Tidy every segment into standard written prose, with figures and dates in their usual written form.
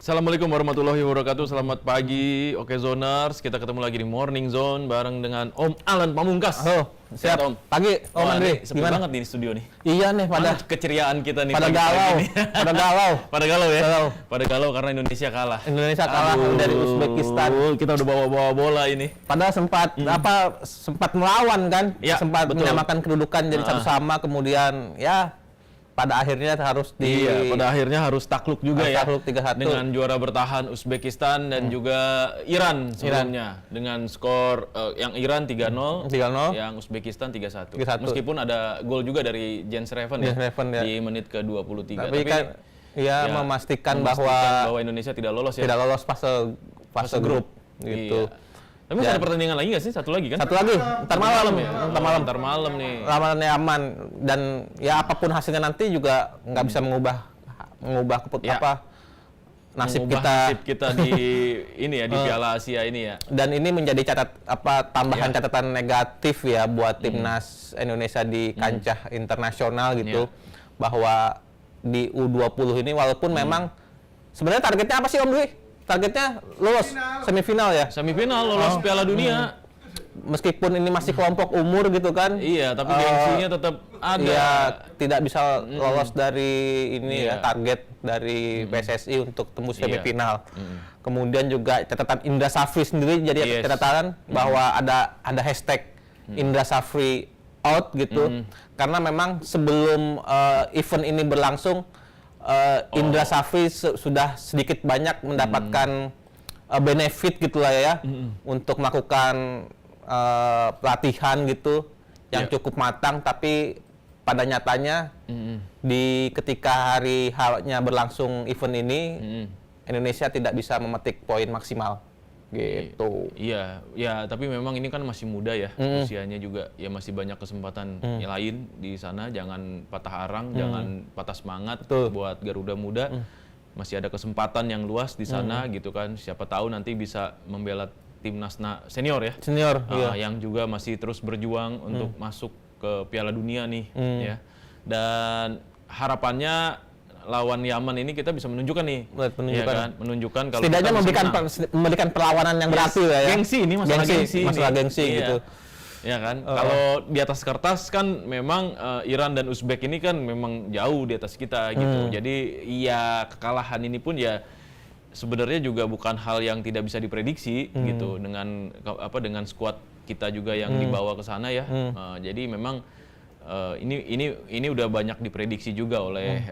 Assalamualaikum warahmatullahi wabarakatuh. Selamat pagi, Oke Zoners. Kita ketemu lagi di Morning Zone bareng dengan Om Alan Pamungkas. Halo, siap Om. Pagi, Om Andri. Sepi banget nih di studio nih. Iya nih, pada keceriaan kita nih. pada galau, pada galau. Pada galau ya? Galau. Pada galau karena Indonesia kalah. Indonesia kalah dari Uzbekistan. Kita udah bawa-bawa bola ini. Padahal sempat melawan kan? Ya, sempat betul. menyamakan kedudukan jadi satu sama, kemudian ya pada akhirnya harus pada akhirnya harus takluk juga ya. Takluk 3-1 dengan juara bertahan Uzbekistan dan juga Iran sebelumnya dengan skor yang Iran 3-0, yang Uzbekistan 3-1. Meskipun ada gol juga dari Jens Reven ya, di menit ke-23. Tapi kan memastikan bahwa Indonesia tidak lolos ya. Tidak lolos fase grup gitu. Iya. Tapi masih ada pertandingan lagi nggak sih? Satu lagi kan? Satu lagi, ntar malam ya. Ntar malam nih. Lawannya aman dan ya apapun hasilnya nanti juga nggak bisa mengubah nasib kita di ini ya di Piala Asia ini ya. Dan ini menjadi tambahan catatan negatif ya buat timnas Indonesia di kancah internasional gitu, bahwa di U20 ini walaupun memang sebenarnya targetnya apa sih Om Dwi? Targetnya lolos semifinal ya? Semifinal lolos Piala Dunia. Meskipun ini masih kelompok umur gitu kan? Iya, tapi gengsinya tetap ada. Iya, tidak bisa lolos dari ini ya, target dari PSSI untuk tembus semifinal. Kemudian juga catatan Indra Safri sendiri jadi catatan bahwa ada hashtag Indra Safri out gitu. Karena memang sebelum event ini berlangsung, Indra Safri sudah sedikit banyak mendapatkan benefit gitulah ya, untuk melakukan pelatihan gitu yang cukup matang, tapi pada nyatanya di ketika hari H-nya berlangsung event ini, Indonesia tidak bisa memetik poin maksimal gitu. Iya, ya tapi memang ini kan masih muda ya, usianya juga ya masih banyak kesempatan lain di sana. Jangan patah arang, jangan patah semangat. Buat Garuda Muda masih ada kesempatan yang luas di sana gitu kan. Siapa tahu nanti bisa membela timnas senior ya. Senior, yang juga masih terus berjuang untuk masuk ke Piala Dunia nih ya. Dan harapannya lawan Yaman ini kita bisa menunjukkan nih, menunjukkan kalau setidaknya memberikan perlawanan yang berarti ya. Gengsi ini masalah gengsi gitu. Ya kan, kalau di atas kertas kan memang Iran dan Uzbek ini kan memang jauh di atas kita gitu. Jadi ya kekalahan ini pun ya sebenarnya juga bukan hal yang tidak bisa diprediksi gitu dengan skuad kita juga yang dibawa ke sana ya. Jadi memang ini udah banyak diprediksi juga oleh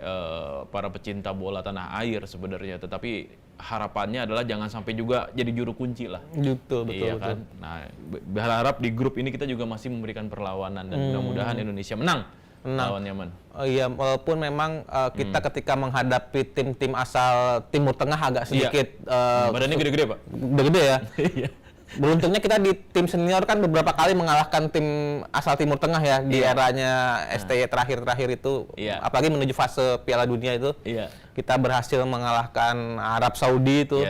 para pecinta bola tanah air sebenarnya, tetapi harapannya adalah jangan sampai juga jadi juru kunci lah. Betul. Kan? Nah, berharap di grup ini kita juga masih memberikan perlawanan dan mudah-mudahan Indonesia menang lawan Yaman. Iya, walaupun memang kita ketika menghadapi tim-tim asal Timur Tengah agak sedikit badannya gede-gede, Pak. Gede-gede ya. Beruntungnya kita di tim senior kan beberapa kali mengalahkan tim asal Timur Tengah ya di eranya STY terakhir itu, apalagi menuju fase Piala Dunia itu, kita berhasil mengalahkan Arab Saudi itu.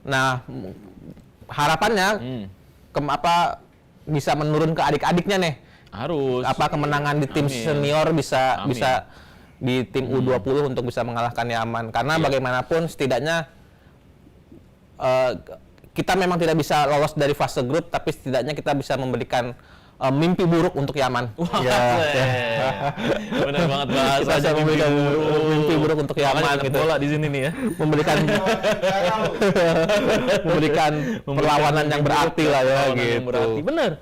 Nah, harapannya bisa menurun ke adik-adiknya nih. Harus. Kemenangan di tim senior bisa di tim U20 untuk bisa mengalahkan Yaman, karena bagaimanapun setidaknya kita memang tidak bisa lolos dari fase grup, tapi setidaknya kita bisa memberikan mimpi buruk untuk Yaman. Benar banget bahasa. Kita bisa memberikan mimpi buruk untuk Yaman gitu. Bola di sini nih ya. Memberikan perlawanan yang berarti lah ya gitu. Benar.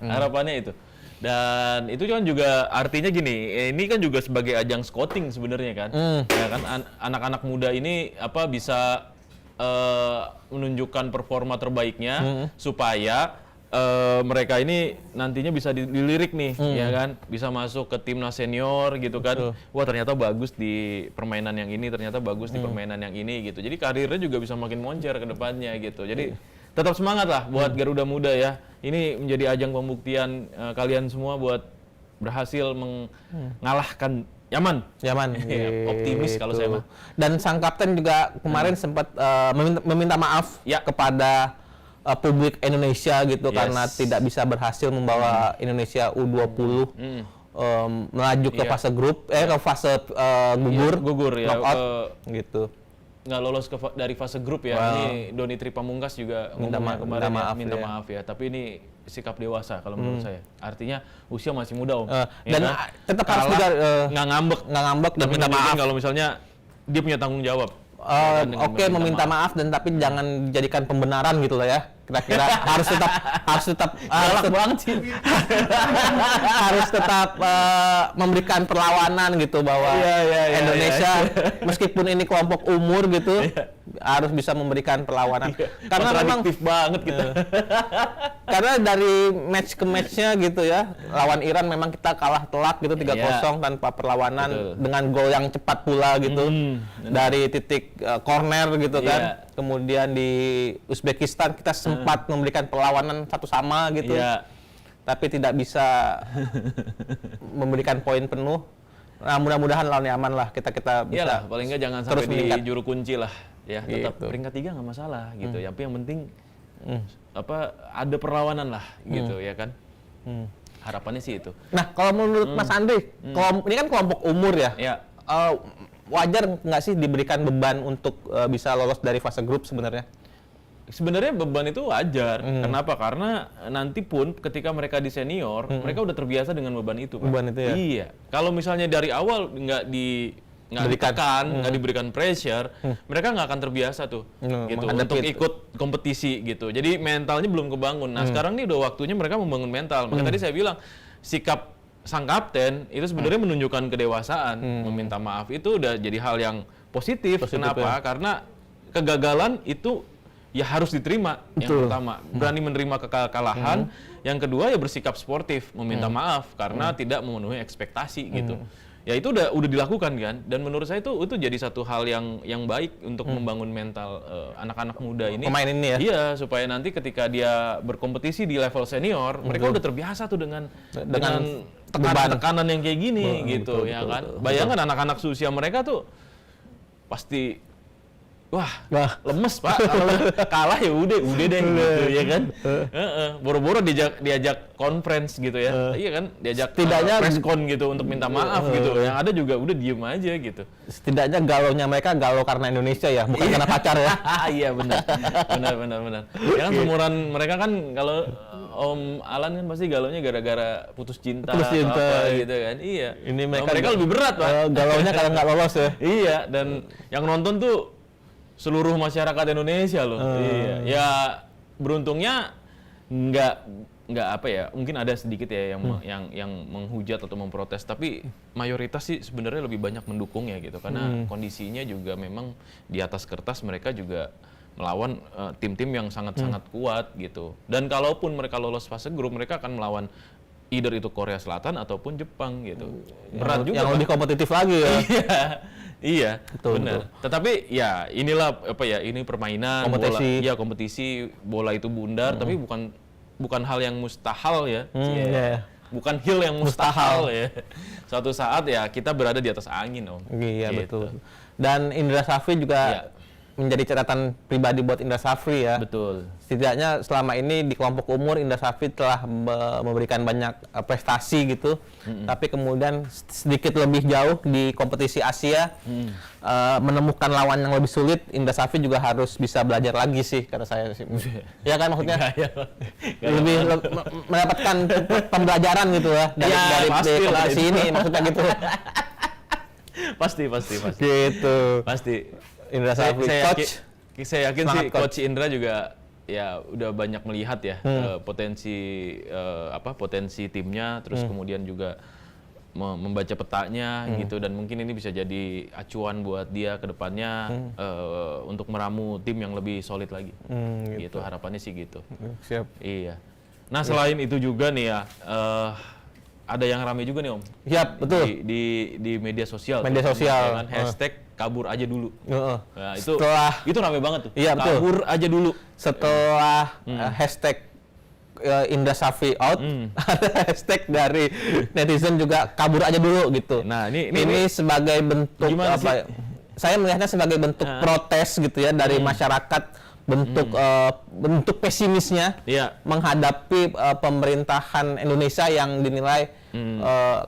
Harapannya itu. Dan itu kan juga artinya gini, ini kan juga sebagai ajang scouting sebenarnya kan. Ya kan anak-anak muda ini bisa menunjukkan performa terbaiknya supaya mereka ini nantinya bisa dilirik nih, ya kan, bisa masuk ke timnas senior gitu kan. Wah, ternyata bagus di permainan yang ini, ternyata bagus di permainan yang ini gitu. Jadi karirnya juga bisa makin moncer ke depannya gitu. Jadi tetap semangat lah buat Garuda Muda ya. Ini menjadi ajang pembuktian kalian semua buat berhasil mengalahkan Yaman. Optimis kalau saya mah. Dan sang kapten juga kemarin sempat meminta maaf kepada publik Indonesia gitu, karena tidak bisa berhasil membawa Indonesia U20 melaju ke fase grup, ke fase gugur ya, knockout gitu. nggak lolos dari fase grup ya. Wow. Ini Doni Tripamungkas juga Minta kemarin minta ya. maaf ya. Tapi ini sikap dewasa kalau menurut saya. Artinya usia masih muda Om. Dan tetap harus juga nggak ngambek dan minta maaf kalau misalnya dia punya tanggung jawab. Oke, meminta maaf dan tapi jangan dijadikan pembenaran gitu lah ya. Kira-kira harus tetap Galak banget sih. harus tetap memberikan perlawanan gitu bahwa Indonesia meskipun ini kelompok umur gitu harus bisa memberikan perlawanan. Karena memang kontradiktif banget kita. karena dari match ke matchnya gitu ya, lawan Iran memang kita kalah telak gitu 3-0 tanpa perlawanan. Betul. Dengan gol yang cepat pula gitu dari titik corner gitu kan. Kemudian di Uzbekistan kita sempat memberikan perlawanan satu sama gitu, tapi tidak bisa memberikan poin penuh. Nah, mudah-mudahan lawannya aman lah, kita bisa. Iyalah, paling nggak jangan sampai di juru kunci lah, ya. Tetap gitu. peringkat 3 nggak masalah gitu. Tapi yang penting ada perlawanan lah gitu ya kan. Harapannya sih itu. Nah, kalau menurut Mas Andri, ini kan kelompok umur ya. Wajar nggak sih diberikan beban untuk bisa lolos dari fase grup sebenarnya? Sebenarnya beban itu wajar. Kenapa? Karena nanti pun ketika mereka di senior, mereka udah terbiasa dengan beban itu. Pak. Beban itu ya? Iya. Kalau misalnya dari awal nggak ditekan, nggak diberikan pressure, mereka nggak akan terbiasa tuh, gitu, untuk ikut kompetisi gitu. Jadi mentalnya belum kebangun. Nah sekarang ini udah waktunya mereka membangun mental. Makanya tadi saya bilang sikap sang kapten itu sebenarnya menunjukkan kedewasaan. Meminta maaf itu udah jadi hal yang positif. Kenapa? Karena kegagalan itu ya harus diterima. Yang pertama, berani menerima kekalahan. Yang kedua ya bersikap sportif, meminta maaf karena tidak memenuhi ekspektasi gitu. Ya itu udah dilakukan kan, dan menurut saya itu jadi satu hal yang baik untuk membangun mental anak-anak muda ini. Pemain ini ya? Iya, supaya nanti ketika dia berkompetisi di level senior, mereka udah terbiasa tuh dengan tekanan yang kayak gini gitu, ya kan. Bayangkan anak-anak seusia mereka tuh pasti wah lemes Pak, kalau kalah ya udah deh gitu ya kan. Boro-boro diajak conference gitu ya. Iya kan, diajak press con gitu untuk minta maaf gitu. Yang ada juga udah diem aja gitu. Setidaknya galonya mereka galau karena Indonesia ya, bukan karena pacar ya. Iya benar. Ya kan seumuran mereka kan, kalau Om Alan kan pasti galonya gara-gara putus cinta atau apa gitu kan. Iya. Ini mereka lebih berat Pak. Galaunya karena nggak lolos ya. Iya, dan yang nonton tuh seluruh masyarakat Indonesia loh. Iya. Ya beruntungnya nggak apa ya, mungkin ada sedikit ya yang menghujat atau memprotes, tapi mayoritas sih sebenarnya lebih banyak mendukung ya gitu, karena kondisinya juga memang di atas kertas mereka juga melawan tim-tim yang sangat-sangat kuat gitu. Dan kalaupun mereka lolos fase grup, mereka akan melawan either itu Korea Selatan ataupun Jepang gitu. Berat juga. Yang lebih kompetitif lagi ya. Iya, benar. Tetapi ya inilah apa ya, ini permainan kompetisi. Bola, kompetisi, bola itu bundar, tapi bukan hal yang mustahil ya. Bukan hil yang mustahil ya. Suatu saat ya kita berada di atas angin Om. Iya gitu. betul. Dan Indra Safri juga menjadi catatan pribadi buat Indra Safri ya. Betul. Setidaknya selama ini di kelompok umur Indra Safri telah memberikan banyak prestasi gitu. Tapi kemudian sedikit lebih jauh di kompetisi Asia menemukan lawan yang lebih sulit. Indra Safri juga harus bisa belajar lagi sih kata saya sih. Ya kan maksudnya? Lebih mendapatkan pembelajaran gitu ya dari kompetisi ini maksudnya gitu. Pasti. Gitu. Pasti. Indra Safri, saya yakin sih Coach Indra juga ya udah banyak melihat ya potensi timnya, terus kemudian juga membaca petanya gitu, dan mungkin ini bisa jadi acuan buat dia ke depannya untuk meramu tim yang lebih solid lagi. Gitu harapannya sih gitu. Siap. Iya. Nah selain itu juga nih ya, ada yang ramai juga nih Om. Siap, betul. Di media sosial. Media sosial. Dengan hashtag kabur aja dulu. Nah, itu ramai banget tuh. Iya, betul. Kabur aja dulu. Setelah hashtag Indra Safri out, ada hashtag dari netizen juga kabur aja dulu gitu. Nah, ini sebagai bentuk apa? Saya melihatnya sebagai bentuk protes gitu ya dari masyarakat, bentuk pesimisnya menghadapi pemerintahan Indonesia yang dinilai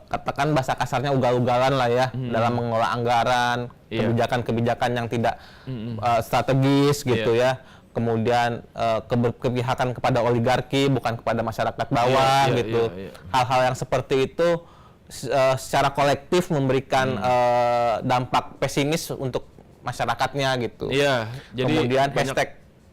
katakan bahasa kasarnya ugal-ugalan lah ya dalam mengelola anggaran, kebijakan-kebijakan yang tidak strategis gitu ya. Kemudian keberpihakan kepada oligarki bukan kepada masyarakat bawah gitu. Hal-hal yang seperti itu secara kolektif memberikan dampak pesimis untuk masyarakatnya gitu. Iya. Jadi kemudian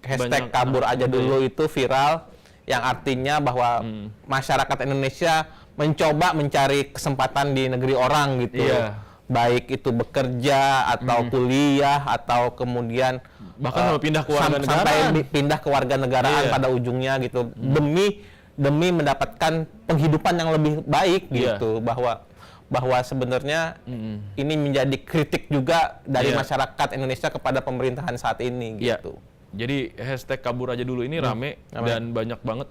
hashtag kabur aja dulu itu viral, yang artinya bahwa masyarakat Indonesia mencoba mencari kesempatan di negeri orang gitu. Baik itu bekerja atau kuliah atau kemudian bahkan mau pindah ke warga negaraan. Sampai pindah ke warga negaraan pada ujungnya gitu. Demi mendapatkan penghidupan yang lebih baik gitu, bahwa sebenarnya ini menjadi kritik juga dari masyarakat Indonesia kepada pemerintahan saat ini gitu. Jadi hashtag kabur aja dulu ini rame dan banyak banget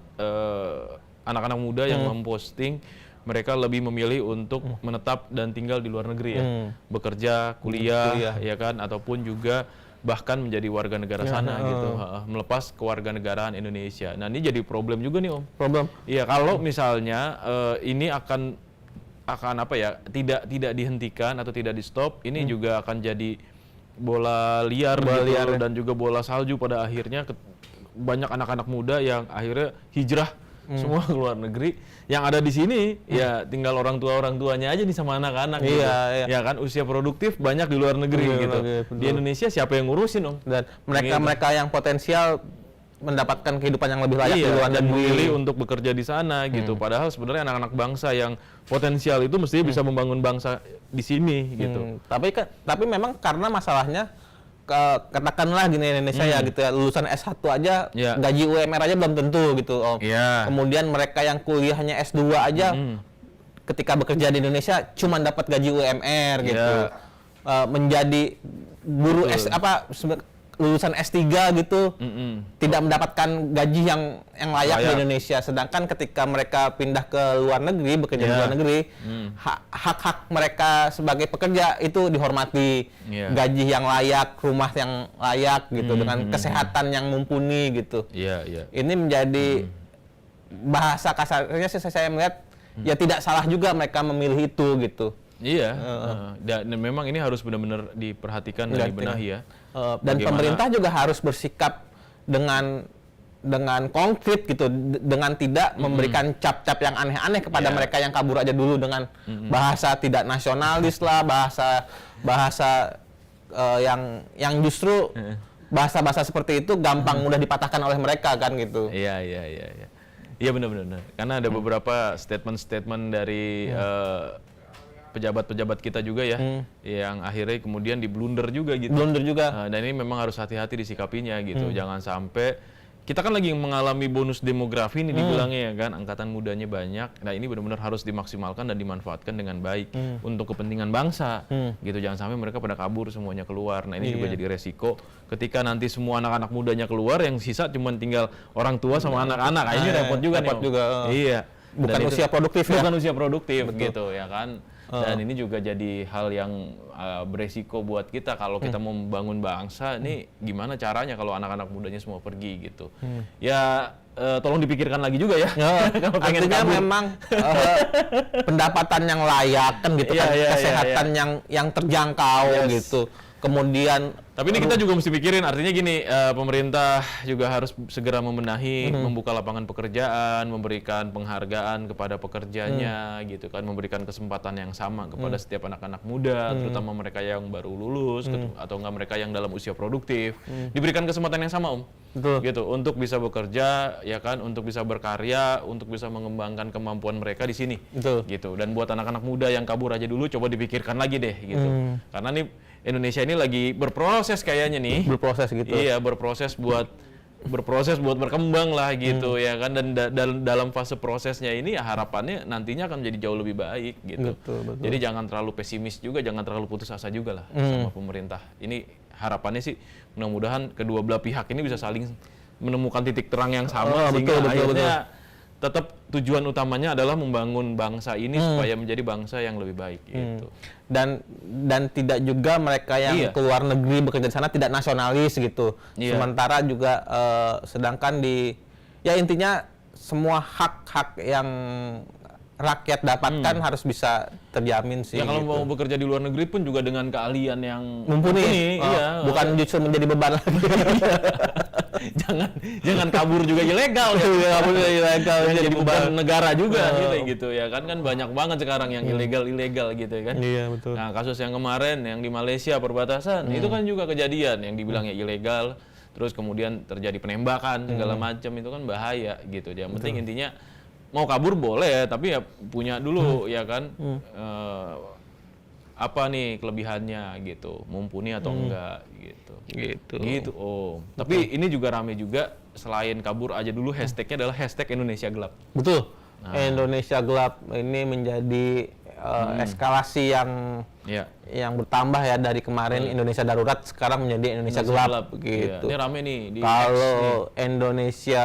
anak-anak muda yang memposting mereka lebih memilih untuk menetap dan tinggal di luar negeri ya, bekerja, kuliah, ya kan, ataupun juga bahkan menjadi warga negara sana gitu, melepas kewarganegaraan Indonesia. Nah ini jadi problem juga nih Om. Problem. Iya, kalau misalnya ini akan apa ya, tidak dihentikan atau tidak di stop, ini juga akan jadi bola liar gitu, dan juga bola salju pada akhirnya banyak anak-anak muda yang akhirnya hijrah semua ke luar negeri. Yang ada di sini ya tinggal orang tuanya aja nih sama anak-anak gitu. Ya kan, usia produktif banyak di luar negeri gitu. Di Indonesia siapa yang ngurusin Om? Dan mereka yang potensial mendapatkan kehidupan yang lebih layak di luar dan negeri, memilih untuk bekerja di sana gitu. Padahal sebenarnya anak-anak bangsa yang potensial itu mestinya bisa membangun bangsa di sini gitu. Tapi memang karena masalahnya katakanlah gini, Indonesia ya gitu ya, lulusan S1 aja gaji UMR aja belum tentu gitu Om. Kemudian mereka yang kuliahnya S2 aja ketika bekerja di Indonesia cuma dapat gaji UMR gitu. Menjadi guru lulusan S3 gitu tidak mendapatkan gaji yang layak di Indonesia, sedangkan ketika mereka pindah ke luar negeri, bekerja di luar negeri, hak-hak mereka sebagai pekerja itu dihormati, gaji yang layak, rumah yang layak gitu, dengan kesehatan yang mumpuni gitu. Ini menjadi bahasa kasarnya sih saya melihat ya tidak salah juga mereka memilih itu gitu. Dan memang ini harus benar-benar diperhatikan dan dibenahi ya. Dan pemerintah juga harus bersikap dengan konkret gitu, dengan tidak memberikan cap-cap yang aneh-aneh kepada mereka yang kabur aja dulu dengan bahasa tidak nasionalis lah, bahasa yang justru bahasa-bahasa seperti itu gampang mudah dipatahkan oleh mereka kan gitu. Iya benar-benar. Karena ada beberapa statement-statement dari pejabat-pejabat kita juga ya, yang akhirnya kemudian diblunder juga gitu. Dan ini memang harus hati-hati disikapinya gitu. Jangan sampai, kita kan lagi mengalami bonus demografi ini dibilangnya ya kan, angkatan mudanya banyak. Nah ini benar-benar harus dimaksimalkan dan dimanfaatkan dengan baik untuk kepentingan bangsa gitu. Jangan sampai mereka pada kabur semuanya keluar. Nah ini juga jadi resiko ketika nanti semua anak-anak mudanya keluar, yang sisa cuma tinggal orang tua sama anak-anak. Ini repot juga nih. Iya. Bukan usia produktif ya. Bukan usia produktif gitu ya kan. Dan ini juga jadi hal yang beresiko buat kita kalau kita mau membangun bangsa. Ini gimana caranya kalau anak-anak mudanya semua pergi gitu. Ya tolong dipikirkan lagi juga ya. Artinya memang pendapatan yang layak kan gitu kan, kesehatan yang terjangkau gitu. Kemudian tapi ini kita juga mesti pikirin, artinya gini, pemerintah juga harus segera membenahi, membuka lapangan pekerjaan, memberikan penghargaan kepada pekerjanya gitu kan, memberikan kesempatan yang sama kepada setiap anak-anak muda, terutama mereka yang baru lulus atau enggak mereka yang dalam usia produktif, diberikan kesempatan yang sama Om. Gitu, untuk bisa bekerja ya kan, untuk bisa berkarya, untuk bisa mengembangkan kemampuan mereka di sini. Gitu. Dan buat anak-anak muda yang kabur aja dulu, coba dipikirkan lagi deh gitu. Karena nih Indonesia ini lagi berproses kayaknya nih. Berproses gitu. Iya, berproses buat berkembang lah gitu ya kan, dan dalam fase prosesnya ini ya harapannya nantinya akan menjadi jauh lebih baik gitu. Betul. Jadi jangan terlalu pesimis juga, jangan terlalu putus asa juga lah sama pemerintah. Ini harapannya sih mudah-mudahan kedua belah pihak ini bisa saling menemukan titik terang yang sama, sehingga akhirnya tetap tujuan utamanya adalah membangun bangsa ini supaya menjadi bangsa yang lebih baik gitu. Dan tidak juga mereka yang keluar negeri bekerja di sana tidak nasionalis gitu. Sementara juga sedangkan intinya semua hak-hak rakyat dapatkan harus bisa terjamin sih. Ya kalau gitu. mau bekerja di luar negeri pun juga dengan keahlian yang Mumpuni. iya. Bukan justru menjadi beban lagi. jangan kabur juga ilegal ya. Kabur juga ilegal jadi beban negara juga gitu ya kan banyak banget sekarang yang ilegal gitu kan. Iya betul. Nah kasus yang kemarin yang di Malaysia perbatasan itu kan juga kejadian yang dibilangnya ilegal, terus kemudian terjadi penembakan segala macam, itu kan bahaya gitu. Yang penting intinya mau kabur boleh, tapi ya punya dulu ya kan apa nih kelebihannya gitu, mumpuni atau enggak gitu. Gitu. Oh, tapi ini juga rame juga, selain kabur aja dulu hashtagnya adalah hashtag Indonesia Gelap. Betul. Indonesia Gelap ini menjadi eskalasi yang bertambah ya dari kemarin Indonesia Darurat, sekarang menjadi Indonesia Gelap gitu. Iya, ini rame nih di kalau Indonesia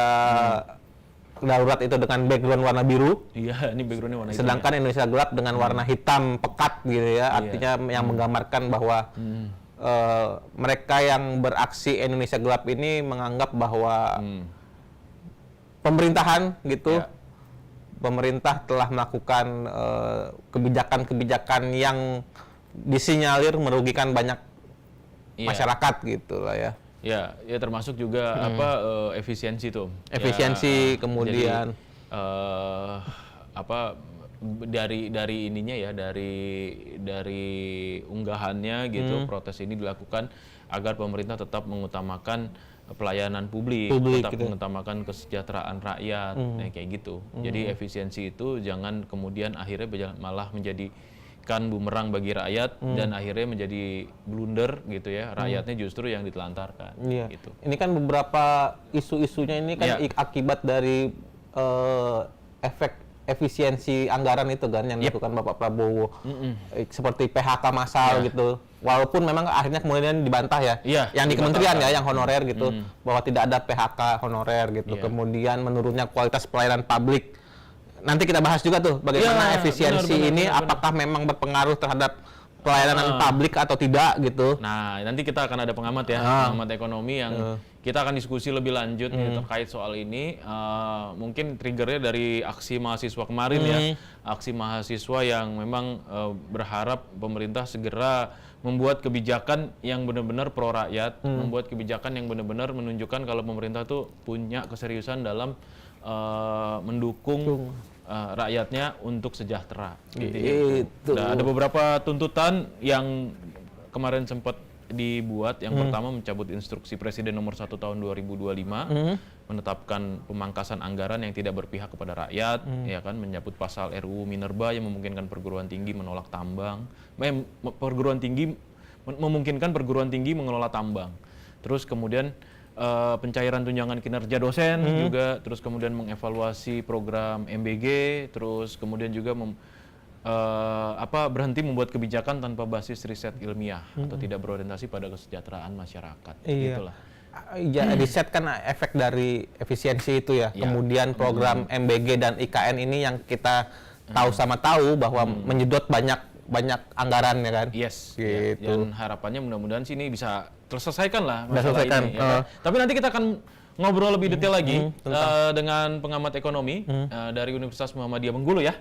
Darurat itu dengan background warna biru. Iya, ini backgroundnya warna hitam. Sedangkan Indonesia Gelap dengan warna hitam pekat gitu ya, artinya yang menggambarkan bahwa mereka yang beraksi Indonesia Gelap ini menganggap bahwa pemerintahan gitu, pemerintah telah melakukan kebijakan-kebijakan yang disinyalir merugikan banyak masyarakat gitu lah ya. Ya termasuk juga efisiensi tuh. Efisiensi ya, kemudian jadi, dari ininya ya, dari unggahannya gitu, protes ini dilakukan agar pemerintah tetap mengutamakan pelayanan publik tetap gitu, mengutamakan kesejahteraan rakyat, kayak gitu. Jadi efisiensi itu jangan kemudian akhirnya malah menjadi bumerang bagi rakyat dan akhirnya menjadi blunder gitu ya, rakyatnya justru yang ditelantarkan. Gitu. Ini kan beberapa isu-isunya ini kan akibat dari efek efisiensi anggaran itu kan yang dilakukan Bapak Prabowo, seperti PHK massal gitu. Walaupun memang akhirnya kemudian dibantah ya, yang di kementerian ya, yang honorer gitu, bahwa tidak ada PHK honorer gitu. Kemudian menurunnya kualitas pelayanan publik. Nanti kita bahas juga tuh bagaimana efisiensi ini apakah memang berpengaruh terhadap pelayanan publik atau tidak gitu. Nah, nanti kita akan ada pengamat ya, pengamat ekonomi yang kita akan diskusi lebih lanjut terkait soal ini. Mungkin triggernya dari aksi mahasiswa kemarin ya, aksi mahasiswa yang memang berharap pemerintah segera membuat kebijakan yang benar-benar pro rakyat, membuat kebijakan yang benar-benar menunjukkan kalau pemerintah tuh punya keseriusan dalam mendukung rakyatnya untuk sejahtera. Gitu. Nah, ada beberapa tuntutan yang kemarin sempat dibuat. Yang pertama mencabut instruksi Presiden nomor 1 tahun 2025, menetapkan pemangkasan anggaran yang tidak berpihak kepada rakyat, ya kan, menyebut pasal RUU Minerba yang memungkinkan perguruan tinggi menolak tambang, memungkinkan perguruan tinggi mengelola tambang. Terus kemudian pencairan tunjangan kinerja dosen juga, terus kemudian mengevaluasi program MBG, terus kemudian juga berhenti membuat kebijakan tanpa basis riset ilmiah atau tidak berorientasi pada kesejahteraan masyarakat. Gitulah. Ya, riset kan efek dari efisiensi itu ya. Kemudian program MBG dan IKN ini yang kita tahu bahwa menyedot banyak anggaran ya kan. Yes. Gitu. Dan harapannya mudah-mudahan sini bisa terselesaikan lah masalah ini. Ya. Tapi nanti kita akan ngobrol lebih detail lagi dengan pengamat ekonomi dari Universitas Muhammadiyah Bengkulu ya.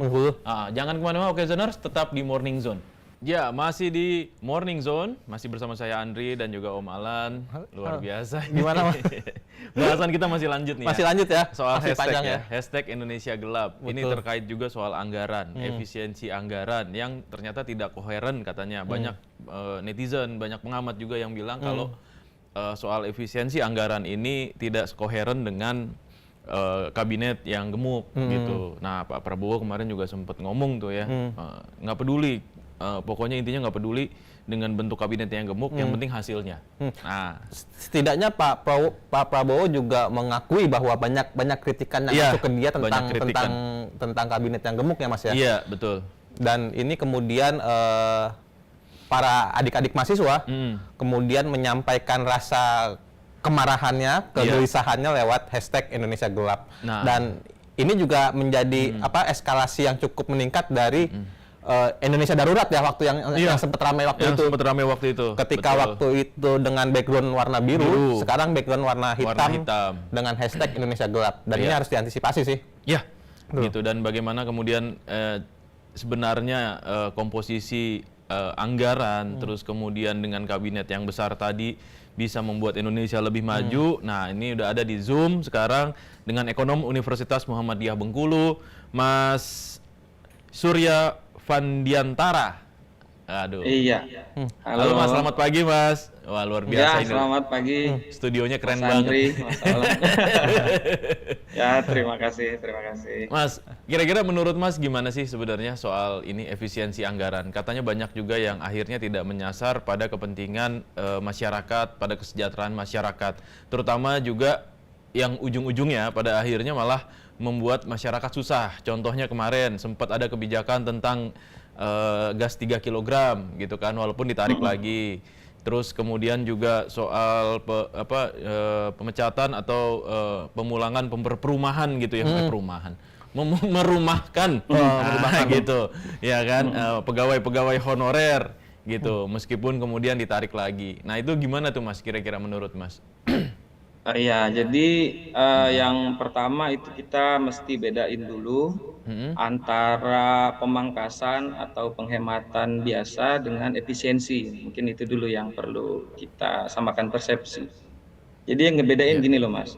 Jangan kemana-mana, Oke Zoners, tetap di Morning Zone. Ya, masih di Morning Zone, masih bersama saya Andri dan juga Om Alan. Luar biasa. Gimana, Mas? Bahasan kita masih lanjut nih. Masih lanjut ya. Soal masih hashtag panjang ya. Hashtag Indonesia Gelap. Betul. Ini terkait juga soal anggaran, efisiensi anggaran yang ternyata tidak koheren katanya. Banyak netizen, banyak pengamat juga yang bilang kalau soal efisiensi anggaran ini tidak koheren dengan kabinet yang gemuk gitu. Nah, Pak Prabowo kemarin juga sempat ngomong tuh ya, nggak peduli. Pokoknya intinya nggak peduli dengan bentuk kabinet yang gemuk, yang penting hasilnya. Nah, setidaknya Pak Prabowo juga mengakui bahwa banyak kritikan yang masuk ke dia tentang kabinet yang gemuk ya, Mas ya. Iya, betul. Dan ini kemudian para adik-adik mahasiswa kemudian menyampaikan rasa kemarahannya, kegelisahannya lewat hashtag Indonesia Gelap. Nah, dan ini juga menjadi eskalasi yang cukup meningkat dari Indonesia Darurat ya, waktu yang sempat ramai waktu itu. Ketika waktu itu dengan background warna biru, sekarang background warna hitam dengan hashtag Indonesia Gelap. Dan ini harus diantisipasi sih. Ya. gitu, dan bagaimana kemudian sebenarnya komposisi anggaran, terus kemudian dengan kabinet yang besar tadi bisa membuat Indonesia lebih maju. Nah, ini udah ada di Zoom sekarang dengan ekonom Universitas Muhammadiyah Bengkulu, Mas Surya Vandiantara. Aduh. Iya. Halo Mas, selamat pagi Mas. Wah, luar biasa Ya, ini. selamat pagi. Studionya keren Mas Andri, banget. Mas Alam. Ya, terima kasih. Mas, kira-kira menurut Mas gimana sih sebenarnya soal ini efisiensi anggaran? Katanya banyak juga yang akhirnya tidak menyasar pada kepentingan masyarakat, pada kesejahteraan masyarakat. Terutama juga yang ujung-ujungnya pada akhirnya malah membuat masyarakat susah. Contohnya kemarin sempat ada kebijakan tentang gas 3 kg gitu kan, walaupun ditarik lagi. Terus kemudian juga soal pemecatan atau pemulangan perumahan gitu ya, perumahan. Merumahkan, merumahkan gitu. Ya kan, pegawai-pegawai honorer gitu, meskipun kemudian ditarik lagi. Nah, itu gimana tuh Mas kira-kira menurut Mas? Iya, jadi yang pertama itu kita mesti bedain dulu antara pemangkasan atau penghematan biasa dengan efisiensi. Mungkin itu dulu yang perlu kita samakan persepsi. Jadi yang ngebedain gini loh Mas.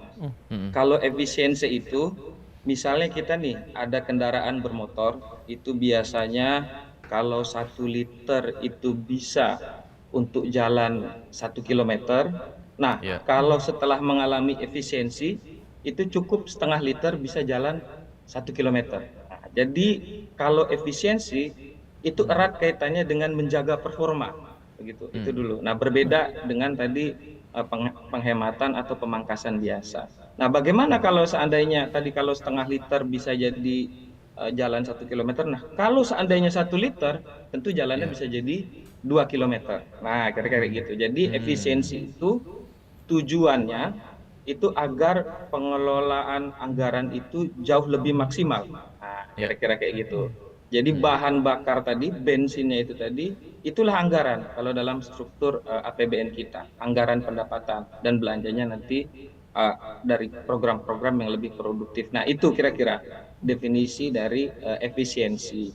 Kalau efisiensi itu, misalnya kita nih ada kendaraan bermotor, itu biasanya kalau 1 liter itu bisa untuk jalan 1 kilometer. Nah, kalau setelah mengalami efisiensi, itu cukup 0,5 liter bisa jalan 1 kilometer. Nah, jadi kalau efisiensi itu erat kaitannya dengan menjaga performa, begitu. Itu dulu. Nah, berbeda dengan tadi penghematan atau pemangkasan biasa. Nah, bagaimana kalau seandainya tadi kalau 0,5 liter bisa jadi jalan 1 kilometer? Nah, kalau seandainya 1 liter, tentu jalannya bisa jadi 2 kilometer. Nah, kira-kira gitu. Jadi efisiensi itu tujuannya itu agar pengelolaan anggaran itu jauh lebih maksimal. Nah, kira-kira kayak gitu. Jadi bahan bakar tadi, bensinnya itu tadi, itulah anggaran kalau dalam struktur APBN kita, anggaran pendapatan dan belanjanya nanti dari program-program yang lebih produktif. Nah, itu kira-kira definisi dari efisiensi.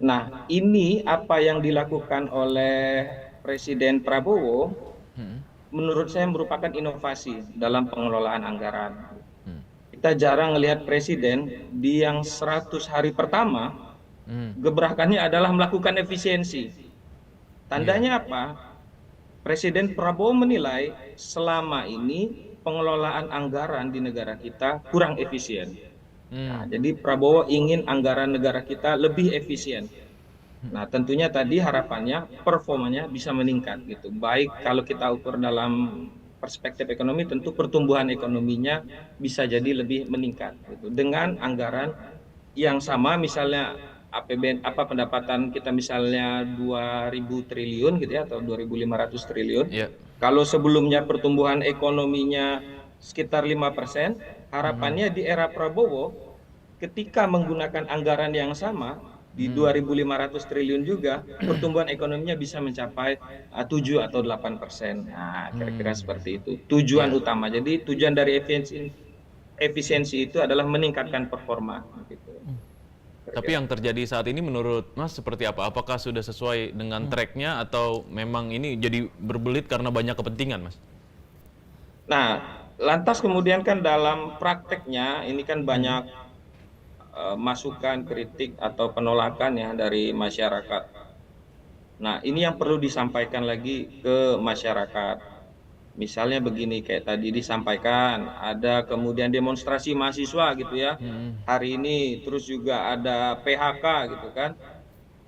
Nah, ini apa yang dilakukan oleh Presiden Prabowo menurut saya merupakan inovasi dalam pengelolaan anggaran. Kita jarang melihat presiden di yang 100 hari pertama gebrakannya adalah melakukan efisiensi. Tandanya apa? Presiden Prabowo menilai selama ini pengelolaan anggaran di negara kita kurang efisien. Nah, jadi Prabowo ingin anggaran negara kita lebih efisien. Nah, tentunya tadi harapannya performanya bisa meningkat gitu. Baik kalau kita ukur dalam perspektif ekonomi, tentu pertumbuhan ekonominya bisa jadi lebih meningkat gitu. Dengan anggaran yang sama, misalnya APBN pendapatan kita misalnya 2.000 triliun gitu ya, atau 2.500 triliun. Kalau sebelumnya pertumbuhan ekonominya sekitar 5%, harapannya di era Prabowo ketika menggunakan anggaran yang sama di 2.500 triliun juga, pertumbuhan ekonominya bisa mencapai 7 atau 8%. Nah, kira-kira seperti itu. Tujuan utama. Jadi tujuan dari efisiensi itu adalah meningkatkan performa. Gitu. Tapi yang terjadi saat ini menurut Mas seperti apa? Apakah sudah sesuai dengan tracknya atau memang ini jadi berbelit karena banyak kepentingan, Mas? Nah, lantas kemudian kan dalam prakteknya ini kan banyak masukan, kritik atau penolakan ya dari masyarakat. Nah, ini yang perlu disampaikan lagi ke masyarakat. Misalnya begini, kayak tadi disampaikan, ada kemudian demonstrasi mahasiswa gitu ya, hari ini, terus juga ada PHK gitu kan,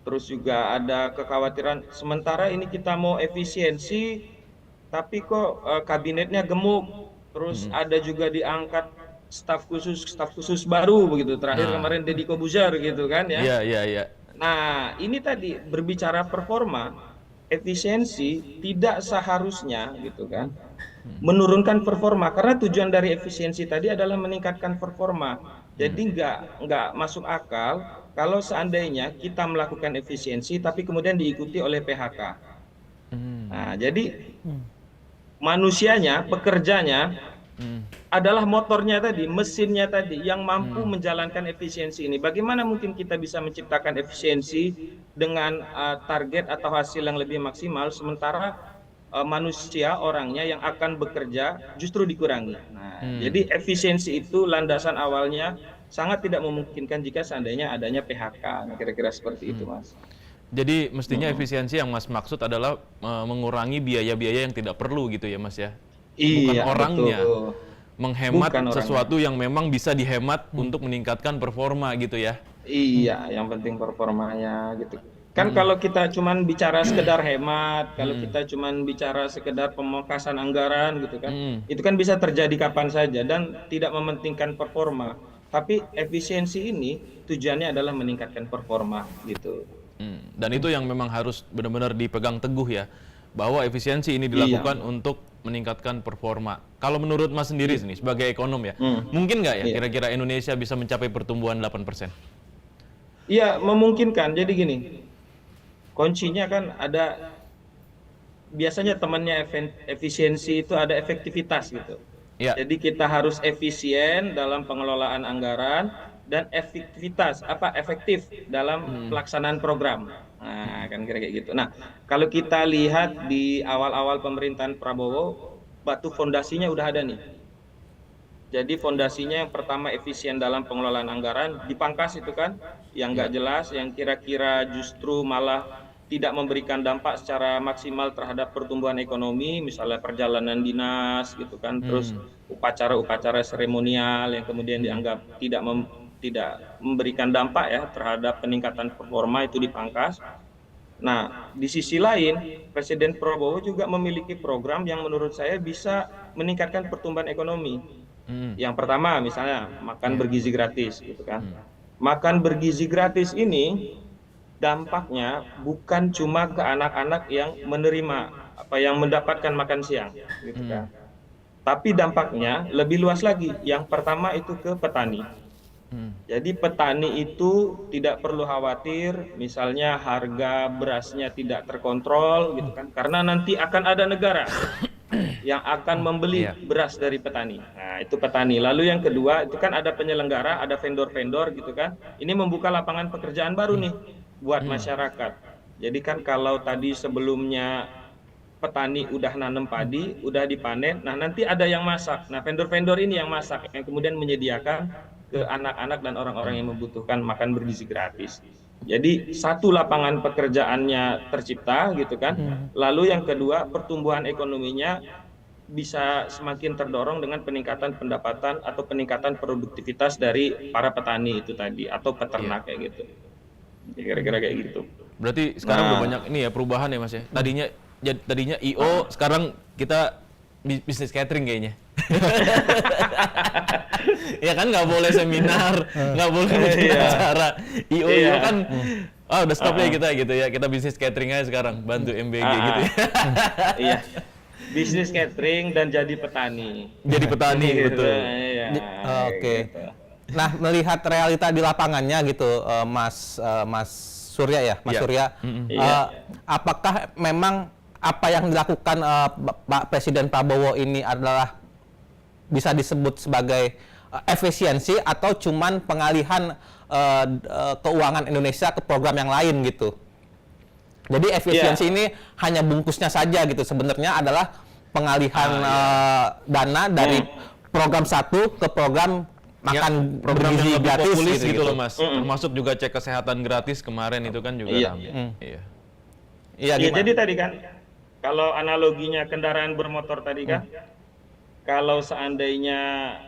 terus juga ada kekhawatiran, sementara ini kita mau efisiensi, tapi kok kabinetnya gemuk, terus ada juga diangkat staf khusus baru begitu, terakhir kemarin Deddy Kobuzer gitu kan ya. Iya. Nah, ini tadi berbicara performa, efisiensi tidak seharusnya gitu kan menurunkan performa, karena tujuan dari efisiensi tadi adalah meningkatkan performa. Jadi nggak masuk akal kalau seandainya kita melakukan efisiensi tapi kemudian diikuti oleh PHK. Nah, jadi manusianya, pekerjanya adalah motornya tadi, mesinnya tadi yang mampu menjalankan efisiensi ini. Bagaimana mungkin kita bisa menciptakan efisiensi dengan target atau hasil yang lebih maksimal, sementara manusia orangnya yang akan bekerja justru dikurangi. Nah, jadi efisiensi itu landasan awalnya sangat tidak memungkinkan jika seandainya adanya PHK. Nah, kira-kira seperti itu, Mas. Jadi mestinya efisiensi yang Mas maksud adalah mengurangi biaya-biaya yang tidak perlu gitu ya Mas ya? Bukan Iya, orangnya. betul. Menghemat Bukan orangnya. sesuatu yang memang bisa dihemat untuk meningkatkan performa gitu ya? Iya, yang penting performanya gitu. Kan kalau kita cuman bicara sekedar hemat, kalau kita cuman bicara sekedar pemangkasan anggaran gitu kan, itu kan bisa terjadi kapan saja dan tidak mementingkan performa. Tapi efisiensi ini tujuannya adalah meningkatkan performa gitu. Dan itu yang memang harus benar-benar dipegang teguh ya, bahwa efisiensi ini dilakukan untuk meningkatkan performa. Kalau menurut Mas sendiri nih sebagai ekonom ya, mungkin nggak ya kira-kira Indonesia bisa mencapai pertumbuhan 8%? Iya, memungkinkan. Jadi gini, kuncinya kan ada, biasanya temannya efisiensi itu ada efektivitas gitu. Ya. Jadi kita harus efisien dalam pengelolaan anggaran dan efektif dalam pelaksanaan program. Nah, kan kira kayak gitu. Nah, kalau kita lihat di awal-awal pemerintahan Prabowo, batu fondasinya udah ada nih. Jadi fondasinya yang pertama efisien dalam pengelolaan anggaran, dipangkas itu kan, yang nggak jelas, yang kira-kira justru malah tidak memberikan dampak secara maksimal terhadap pertumbuhan ekonomi, misalnya perjalanan dinas gitu kan, terus upacara-upacara seremonial yang kemudian dianggap tidak memberikan dampak ya terhadap peningkatan performa, itu dipangkas. Nah, di sisi lain, Presiden Prabowo juga memiliki program yang menurut saya bisa meningkatkan pertumbuhan ekonomi. Yang pertama misalnya makan bergizi gratis gitu kan. Makan bergizi gratis ini dampaknya bukan cuma ke anak-anak yang menerima yang mendapatkan makan siang gitu kan. Tapi dampaknya lebih luas lagi. Yang pertama itu ke petani. Jadi petani itu tidak perlu khawatir misalnya harga berasnya tidak terkontrol gitu kan, karena nanti akan ada negara yang akan membeli beras dari petani. Nah, itu petani. Lalu yang kedua, itu kan ada penyelenggara, ada vendor-vendor gitu kan. Ini membuka lapangan pekerjaan baru nih buat masyarakat. Jadi kan kalau tadi sebelumnya petani udah nanam padi, udah dipanen, nah nanti ada yang masak. Nah, vendor-vendor ini yang masak, yang kemudian menyediakan ke anak-anak dan orang-orang yang membutuhkan makan bergizi gratis. Jadi satu, lapangan pekerjaannya tercipta gitu kan. Lalu yang kedua, pertumbuhan ekonominya bisa semakin terdorong dengan peningkatan pendapatan atau peningkatan produktivitas dari para petani itu tadi atau peternak kayak gitu. Kira-kira kayak gitu. Berarti sekarang udah banyak ini ya perubahan ya Mas ya. Tadinya IO, sekarang kita bisnis catering kayaknya. Ya kan nggak boleh seminar, nggak boleh bikin acara. IO kan, udah stop ya kita gitu ya. Kita bisnis catering aja sekarang, bantu MBG gitu ya. Iya, bisnis catering dan jadi petani. Jadi petani, betul. Oke. Nah, melihat realita di lapangannya gitu, Mas Surya ya, Mas Surya. Apakah memang apa yang dilakukan Pak Presiden Prabowo ini adalah bisa disebut sebagai efisiensi atau cuman pengalihan keuangan Indonesia ke program yang lain gitu? Jadi efisiensi ini hanya bungkusnya saja gitu, sebenarnya adalah pengalihan dana dari program satu ke program makan program bergizi yang lebih gratis populis gitu loh gitu. Mas. Termasuk juga cek kesehatan gratis kemarin itu kan juga rame. Iya, jadi tadi kan kalau analoginya kendaraan bermotor tadi kan, kalau seandainya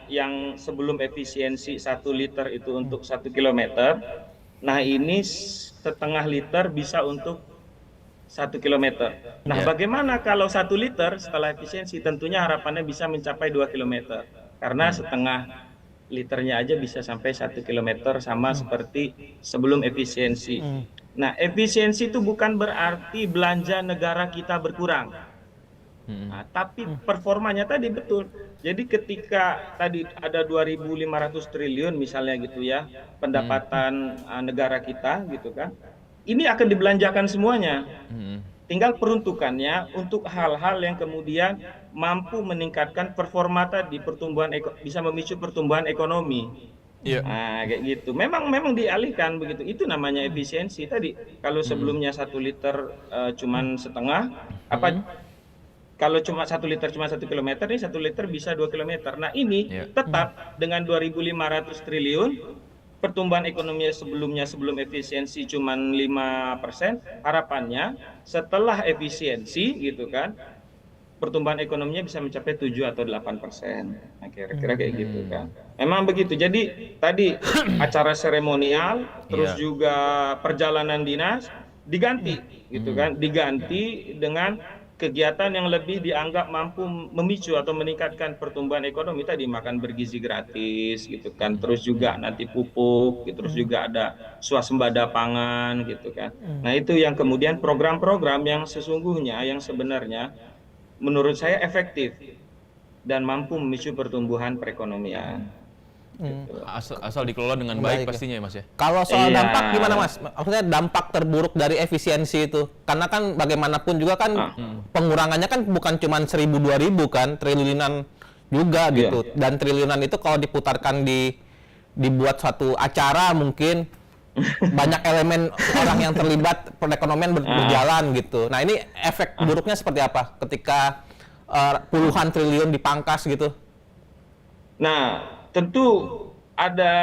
yang sebelum efisiensi 1 liter itu untuk 1 kilometer, nah ini setengah liter bisa untuk 1 kilometer. Nah, bagaimana kalau 1 liter setelah efisiensi? Tentunya harapannya bisa mencapai 2 kilometer. Karena setengah liternya aja bisa sampai 1 kilometer sama seperti sebelum efisiensi. Nah, efisiensi itu bukan berarti belanja negara kita berkurang. Nah, tapi performanya tadi betul. Jadi ketika tadi ada 2.500 triliun misalnya gitu ya, pendapatan negara kita gitu kan, ini akan dibelanjakan semuanya. tinggal peruntukannya untuk hal-hal yang kemudian mampu meningkatkan performa tadi, bisa memicu pertumbuhan ekonomi. Iya. Nah, kayak gitu. Memang dialihkan begitu. Itu namanya efisiensi tadi. Kalau sebelumnya 1 liter cuman setengah, apa kalau cuma 1 liter cuma 1 kilometer, nih 1 liter bisa 2 kilometer. Nah ini tetap dengan 2.500 triliun, pertumbuhan ekonomi sebelum efisiensi cuma 5%, harapannya setelah efisiensi gitu kan, pertumbuhan ekonominya bisa mencapai 7 atau 8%. Nah, kira-kira kayak gitu kan. Memang begitu. Jadi tadi acara seremonial, terus juga perjalanan dinas diganti gitu kan, diganti dengan kegiatan yang lebih dianggap mampu memicu atau meningkatkan pertumbuhan ekonomi tadi, makan bergizi gratis gitu kan, terus juga nanti pupuk, gitu, terus juga ada swasembada pangan gitu kan. Nah itu yang kemudian program-program yang sesungguhnya yang sebenarnya menurut saya efektif dan mampu memicu pertumbuhan perekonomian. Gitu. Asal dikelola dengan baik pastinya ya Mas ya. Kalau soal dampak gimana Mas? Maksudnya dampak terburuk dari efisiensi itu, karena kan bagaimanapun juga kan pengurangannya kan bukan cuma 1.000-2.000 kan, triliunan juga gitu. Dan triliunan itu kalau diputarkan dibuat suatu acara mungkin banyak elemen orang yang terlibat, perekonomian berjalan gitu. Nah ini efek buruknya seperti apa ketika puluhan triliun dipangkas gitu? Nah tentu ada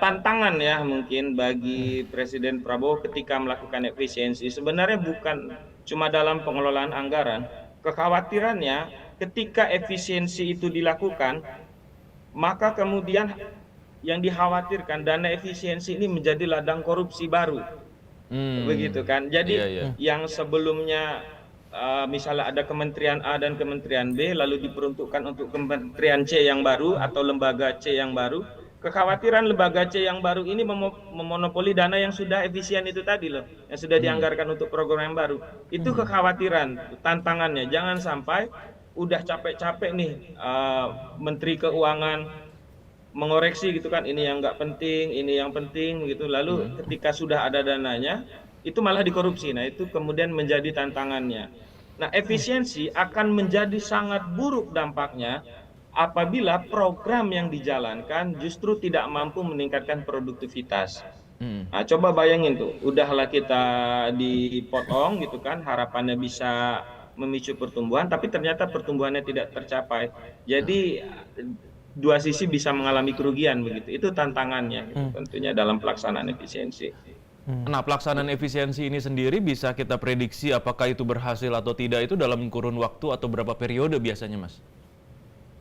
tantangan ya mungkin bagi Presiden Prabowo ketika melakukan efisiensi. Sebenarnya bukan cuma dalam pengelolaan anggaran. Kekhawatirannya ketika efisiensi itu dilakukan, maka kemudian yang dikhawatirkan dana efisiensi ini menjadi ladang korupsi baru. Begitu kan. Jadi yang sebelumnya misalnya ada Kementerian A dan Kementerian B lalu diperuntukkan untuk Kementerian C yang baru atau lembaga C yang baru, kekhawatiran lembaga C yang baru ini memonopoli dana yang sudah efisien itu tadi loh, yang sudah dianggarkan untuk program yang baru. Itu kekhawatiran, tantangannya jangan sampai udah capek-capek nih Menteri Keuangan mengoreksi gitu kan, ini yang nggak penting, ini yang penting gitu, lalu ketika sudah ada dananya itu malah dikorupsi. Nah itu kemudian menjadi tantangannya. Nah efisiensi akan menjadi sangat buruk dampaknya apabila program yang dijalankan justru tidak mampu meningkatkan produktivitas. Nah coba bayangin tuh, udahlah kita dipotong gitu kan, harapannya bisa memicu pertumbuhan, tapi ternyata pertumbuhannya tidak tercapai. Jadi dua sisi bisa mengalami kerugian begitu. Itu tantangannya gitu, tentunya dalam pelaksanaan efisiensi. Nah, pelaksanaan efisiensi ini sendiri bisa kita prediksi apakah itu berhasil atau tidak itu dalam kurun waktu atau berapa periode biasanya, Mas?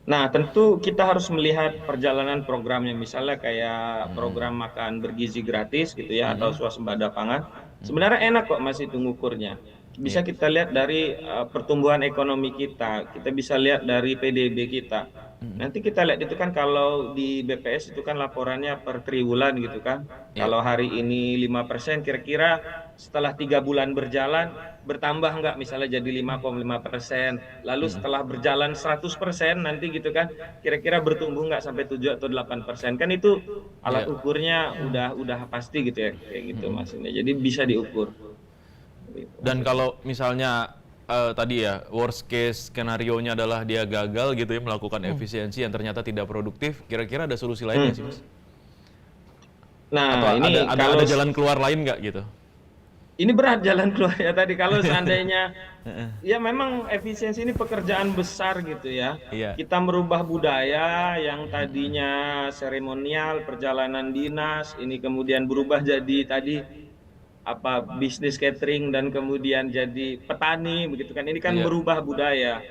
Nah, tentu kita harus melihat perjalanan programnya, misalnya kayak program makan bergizi gratis gitu ya, atau swasembada pangan. Sebenarnya enak kok Mas itu ngukurnya. Bisa kita lihat dari pertumbuhan ekonomi kita bisa lihat dari PDB kita. Nanti kita lihat itu kan kalau di BPS itu kan laporannya per triwulan gitu kan. Kalau hari ini 5%, kira-kira setelah 3 bulan berjalan bertambah nggak, misalnya jadi 5,5%. Lalu setelah berjalan 100% nanti gitu kan, kira-kira bertumbuh nggak sampai 7 atau 8%. Kan itu alat ukurnya udah pasti gitu ya, kayak gitu maksudnya. Jadi bisa diukur. Dan kalau misalnya tadi ya worst case skenario-nya adalah dia gagal gitu ya melakukan efisiensi yang ternyata tidak produktif, kira-kira ada solusi lainnya sih Mas? Nah atau ini ada jalan keluar lain nggak gitu? Ini berat jalan keluarnya tadi kalau seandainya ya memang efisiensi ini pekerjaan besar gitu ya. Kita merubah budaya yang tadinya seremonial, perjalanan dinas, ini kemudian berubah jadi tadi bisnis catering dan kemudian jadi petani begitu kan. Ini kan berubah budaya.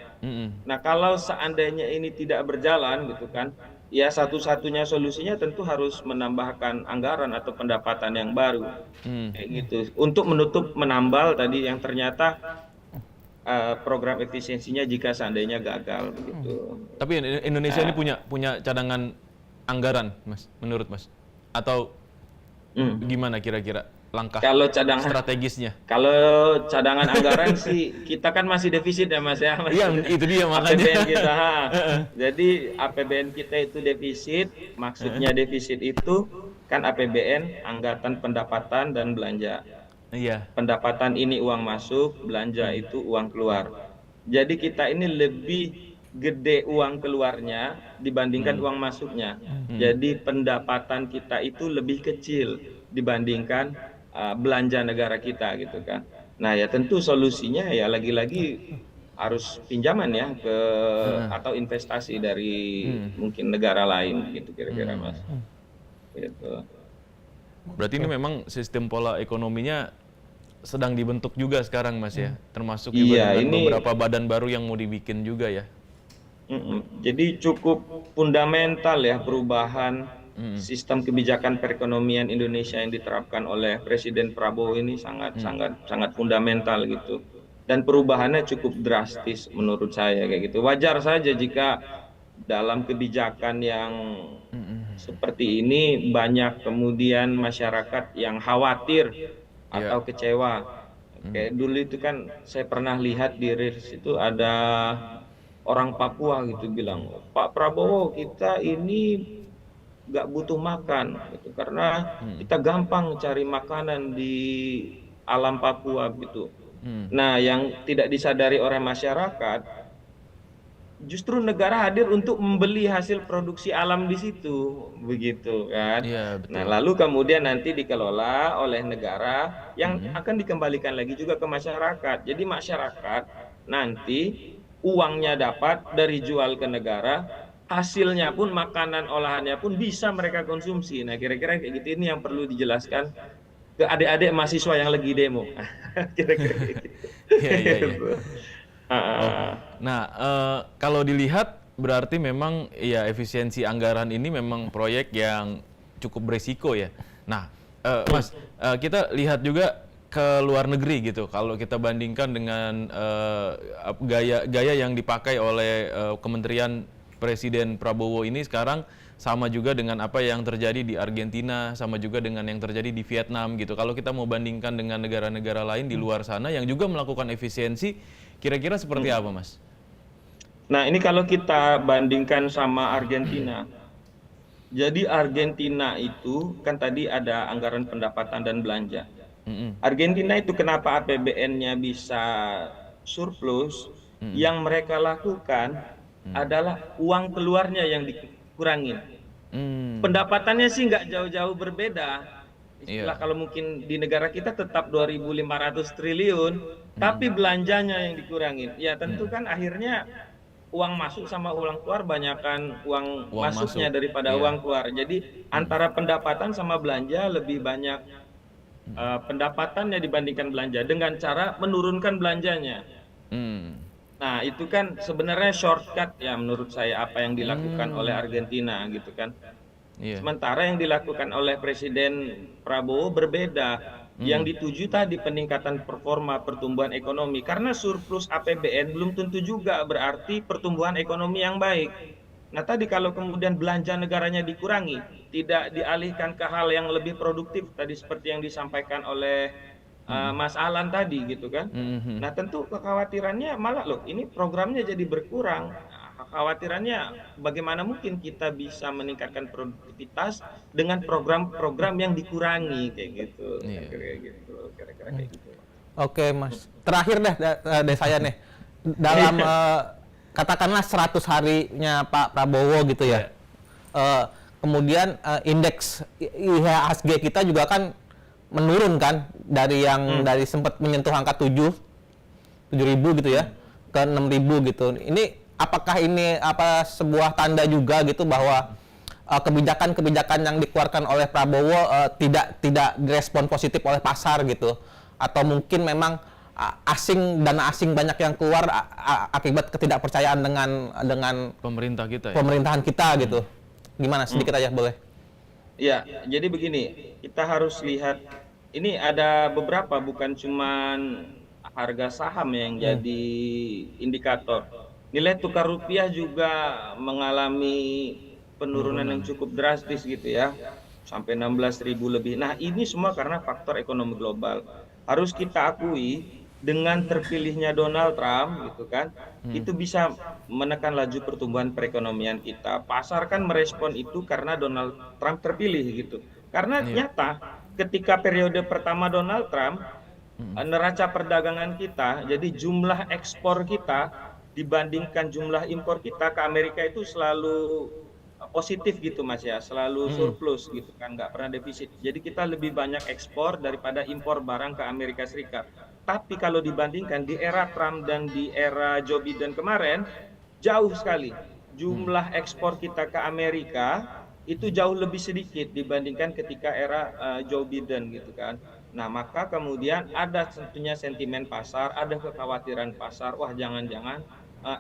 Nah, kalau seandainya ini tidak berjalan gitu kan, ya satu-satunya solusinya tentu harus menambahkan anggaran atau pendapatan yang baru. Kayak gitu. Untuk menutup menambal tadi yang ternyata program efisiensinya jika seandainya gagal begitu. Tapi Indonesia ini punya cadangan anggaran, Mas, menurut Mas? Atau gimana kira-kira langkah strategisnya? Kalau cadangan anggaran sih kita kan masih defisit ya Mas ya. Iya, itu dia makanya. APBN kita. Jadi APBN kita itu defisit, maksudnya defisit itu kan APBN, anggaran pendapatan dan belanja. Iya. Pendapatan ini uang masuk, belanja itu uang keluar. Jadi kita ini lebih gede uang keluarnya dibandingkan uang masuknya. Jadi pendapatan kita itu lebih kecil dibandingkan belanja negara kita gitu kan. Nah ya tentu solusinya ya lagi-lagi harus pinjaman ya ke atau investasi dari mungkin negara lain gitu kira-kira Mas. Gitu. Berarti ini memang sistem pola ekonominya sedang dibentuk juga sekarang Mas ya, termasuk Iya, juga dengan ini beberapa badan baru yang mau dibikin juga ya. Jadi cukup fundamental ya perubahan sistem kebijakan perekonomian Indonesia yang diterapkan oleh Presiden Prabowo ini sangat fundamental gitu. Dan perubahannya cukup drastis menurut saya kayak gitu. Wajar saja jika dalam kebijakan yang seperti ini banyak kemudian masyarakat yang khawatir atau kecewa. Kayak dulu itu kan saya pernah lihat di Reels itu ada orang Papua gitu bilang, Pak Prabowo kita ini nggak butuh makan gitu karena kita gampang cari makanan di alam Papua gitu. Nah, yang tidak disadari oleh masyarakat, justru negara hadir untuk membeli hasil produksi alam di situ, begitu kan. Iya, Nah, betul. lalu kemudian nanti dikelola oleh negara yang akan dikembalikan lagi juga ke masyarakat. Jadi masyarakat nanti uangnya dapat dari jual ke negara, hasilnya pun makanan olahannya pun bisa mereka konsumsi. Nah, kira-kira kayak gitu ini yang perlu dijelaskan ke adik-adik mahasiswa yang lagi demo. Kira-kira kayak gitu. Iya, iya, iya. Oh. Nah, kalau dilihat berarti memang ya efisiensi anggaran ini memang proyek yang cukup beresiko ya. Nah, Mas, kita lihat juga ke luar negeri gitu. Kalau kita bandingkan dengan gaya yang dipakai oleh Kementerian Presiden Prabowo ini sekarang sama juga dengan apa yang terjadi di Argentina, sama juga dengan yang terjadi di Vietnam gitu. Kalau kita mau bandingkan dengan negara-negara lain di luar sana yang juga melakukan efisiensi, kira-kira seperti apa, Mas? Nah, ini kalau kita bandingkan sama Argentina. Jadi Argentina itu kan tadi ada anggaran pendapatan dan belanja. Argentina itu kenapa APBN-nya bisa surplus? Yang mereka lakukan adalah uang keluarnya yang dikurangin. Pendapatannya sih nggak jauh-jauh berbeda. Istilah kalau mungkin di negara kita tetap 2.500 triliun, tapi belanjanya yang dikurangin. Ya tentu kan akhirnya uang masuk sama uang keluar banyakkan uang masuknya daripada uang keluar. Jadi antara pendapatan sama belanja lebih banyak pendapatannya dibandingkan belanja dengan cara menurunkan belanjanya. Nah, itu kan sebenarnya shortcut ya menurut saya apa yang dilakukan oleh Argentina gitu kan. Sementara yang dilakukan oleh Presiden Prabowo berbeda. Yang dituju tadi peningkatan performa pertumbuhan ekonomi. Karena surplus APBN belum tentu juga berarti pertumbuhan ekonomi yang baik. Nah tadi kalau kemudian belanja negaranya dikurangi, tidak dialihkan ke hal yang lebih produktif tadi seperti yang disampaikan oleh Mas Alan tadi gitu kan. Nah tentu kekhawatirannya malah loh ini programnya jadi berkurang. Kekhawatirannya bagaimana mungkin kita bisa meningkatkan produktivitas dengan program-program yang dikurangi kayak gitu. Kira-kira kayak gitu. Oke, Mas. Terakhir deh dari saya nih. Dalam katakanlah 100 harinya Pak Prabowo gitu ya. Kemudian indeks IHSG kita juga kan menurun kan dari yang dari sempat menyentuh angka 7.000 gitu ya ke 6.000 gitu. Ini apakah ini sebuah tanda juga gitu bahwa kebijakan-kebijakan yang dikeluarkan oleh Prabowo tidak direspon positif oleh pasar gitu, atau mungkin memang dana asing banyak yang keluar akibat ketidakpercayaan dengan pemerintah kita ya? Pemerintahan kita gitu. Gimana sedikit aja boleh? Ya, jadi begini, kita harus lihat ini ada beberapa bukan cuman harga saham yang jadi indikator. Nilai tukar rupiah juga mengalami penurunan yang cukup drastis gitu ya, sampai 16.000 lebih. Nah ini semua karena faktor ekonomi global. Harus kita akui dengan terpilihnya Donald Trump gitu kan, itu bisa menekan laju pertumbuhan perekonomian kita. Pasar kan merespon itu karena Donald Trump terpilih gitu. Karena nyata ketika periode pertama Donald Trump neraca perdagangan kita, jadi jumlah ekspor kita dibandingkan jumlah impor kita ke Amerika itu selalu positif gitu Mas ya, selalu surplus gitu kan, nggak pernah defisit. Jadi kita lebih banyak ekspor daripada impor barang ke Amerika Serikat. Tapi kalau dibandingkan di era Trump dan di era Joe Biden kemarin, jauh sekali. Jumlah ekspor kita ke Amerika itu jauh lebih sedikit dibandingkan ketika era Joe Biden gitu kan. Nah, maka kemudian ada tentunya sentimen pasar, ada kekhawatiran pasar, wah jangan-jangan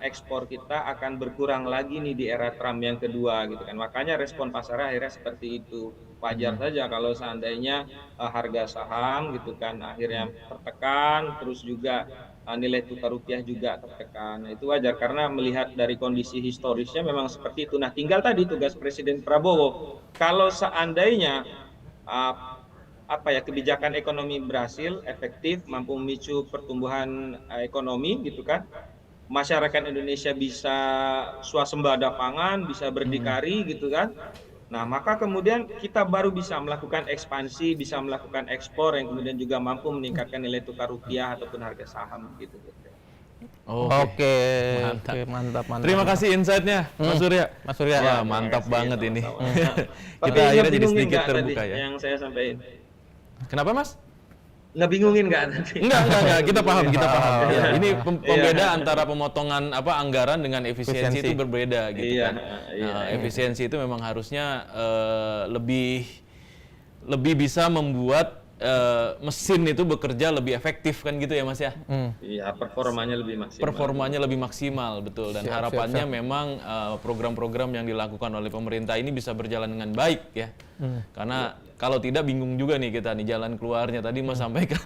ekspor kita akan berkurang lagi nih di era Trump yang kedua gitu kan. Makanya respon pasar akhirnya seperti itu. Wajar saja kalau seandainya harga saham gitu kan akhirnya tertekan, terus juga nilai tukar rupiah juga tertekan. Nah, itu wajar karena melihat dari kondisi historisnya memang seperti itu. Nah, tinggal tadi tugas Presiden Prabowo. Kalau seandainya kebijakan ekonomi berhasil, efektif, mampu memicu pertumbuhan ekonomi gitu kan. Masyarakat Indonesia bisa swasembada pangan, bisa berdikari gitu kan. Nah, maka kemudian kita baru bisa melakukan ekspansi, bisa melakukan ekspor yang kemudian juga mampu meningkatkan nilai tukar rupiah ataupun harga saham gitu. Oke, mantap. mantap. Terima kasih insight-nya, Mas Surya. Mas Surya. Wah, mantap banget ini. Kita Tapi akhirnya jadi ngebingungin sedikit nggak terbuka tadi ya. yang saya sampaikan? Kenapa, Mas? Ngebingungin nggak nanti? Enggak, kita paham. Ya, ini pembeda Iya. antara pemotongan anggaran dengan efisiensi itu berbeda gitu Iya, kan. iya. Efisiensi itu memang harusnya lebih bisa membuat mesin itu bekerja lebih efektif kan gitu ya Mas ya. Iya, performanya lebih maksimal. Performanya lebih maksimal, betul. Dan harapannya memang program-program yang dilakukan oleh pemerintah ini bisa berjalan dengan baik ya. Karena kalau tidak bingung juga nih kita nih jalan keluarnya. Tadi Mas sampaikan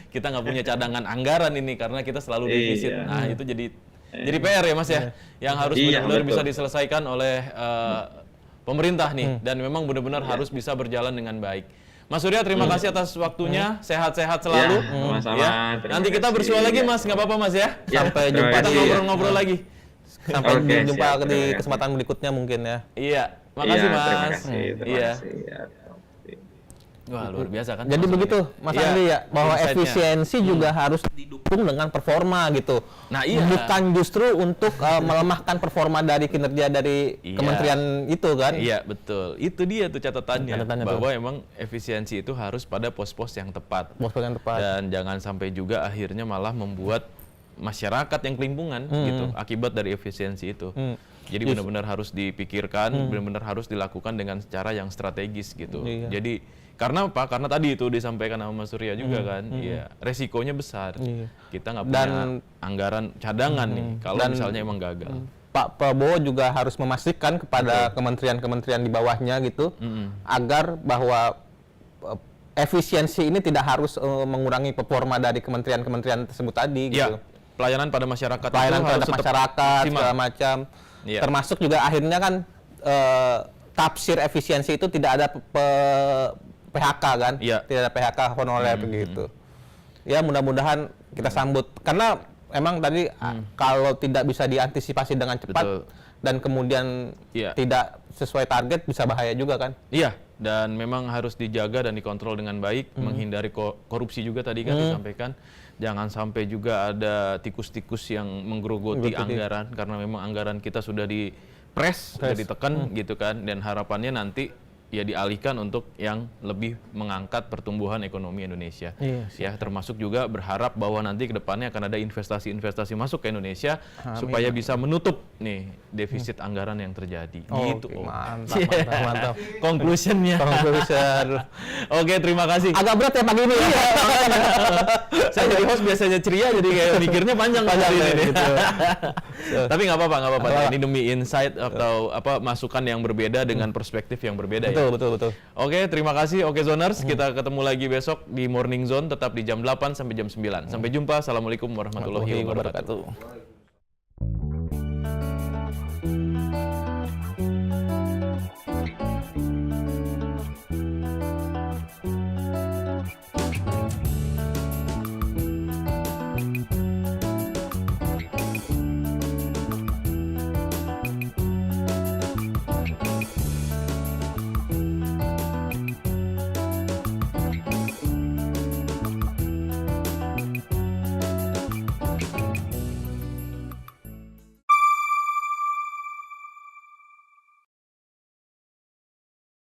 kita nggak punya cadangan anggaran ini karena kita selalu defisit. Iya. Nah itu jadi PR ya Mas ya, yang harus benar-benar bisa diselesaikan oleh pemerintah nih. Dan memang benar-benar harus bisa berjalan dengan baik. Mas Surya, terima kasih atas waktunya. Sehat-sehat selalu. Sama-sama. Ya. Nanti kita bersua lagi Mas, nggak apa-apa Mas ya. Sampai terima jumpa Kita kasih. ngobrol-ngobrol lagi. Sampai Oke, jumpa siap, di terima kasih. kesempatan berikutnya mungkin ya. Iya, makasih Iya, Mas. terima kasih. Iya. Ya. Wah, luar biasa kan. Jadi begitu Mas Iya, Andi ya, bahwa insight-nya. efisiensi juga harus didukung dengan performa gitu. Nah, iya. Bukan justru untuk melemahkan performa dari kinerja dari Iya. kementerian itu kan. Iya, betul. Itu dia tuh catatannya, Catatannya bahwa emang efisiensi itu harus pada pos-pos yang tepat. Bos yang tepat. Dan jangan sampai juga akhirnya malah membuat masyarakat yang kelimpungan gitu akibat dari efisiensi itu. Jadi benar-benar harus dipikirkan, benar-benar harus dilakukan dengan cara yang strategis gitu. Iya. Jadi karena apa? Karena tadi itu disampaikan sama Mas Surya juga kan, ya resikonya besar. Iya. Kita nggak punya anggaran cadangan nih kalau misalnya emang gagal. Pak Prabowo juga harus memastikan kepada kementerian-kementerian di bawahnya gitu agar bahwa efisiensi ini tidak harus mengurangi performa dari kementerian-kementerian tersebut tadi gitu. Iya, pelayanan pada masyarakat Pelayanan itu harus terhadap tetap masyarakat maksimal. segala macam. Iya. Termasuk juga akhirnya kan tafsir efisiensi itu tidak ada PHK kan, Iya. tidak ada PHK honorer begitu. Ya mudah-mudahan kita sambut karena emang tadi kalau tidak bisa diantisipasi dengan cepat Betul. dan kemudian Iya. tidak sesuai target bisa bahaya juga kan. Iya, dan memang harus dijaga dan dikontrol dengan baik, menghindari korupsi juga tadi kan disampaikan. Jangan sampai juga ada tikus-tikus yang menggerogoti anggaran karena memang anggaran kita sudah dipres, sudah ditekan gitu kan, dan harapannya nanti ya dialihkan untuk yang lebih mengangkat pertumbuhan ekonomi Indonesia. Iya, Ya, termasuk juga berharap bahwa nanti ke depannya akan ada investasi-investasi masuk ke Indonesia supaya bisa menutup nih defisit anggaran yang terjadi. Gitu. Oke, mantap. Conclusion-nya. Conclusion. Oke, terima kasih. Agak berat ya pagi ini ya. Saya jadi host biasanya ceria, jadi kayak mikirnya panjang Panjang hari ini. gitu. Tapi nggak apa-apa. Ini demi insight atau masukan yang berbeda dengan perspektif yang berbeda ya. Betul. Oke, terima kasih. Oke, Zoners, kita ketemu lagi besok di Morning Zone tetap di jam 8 sampai jam 9. Sampai jumpa. Assalamualaikum warahmatullahi wabarakatuh.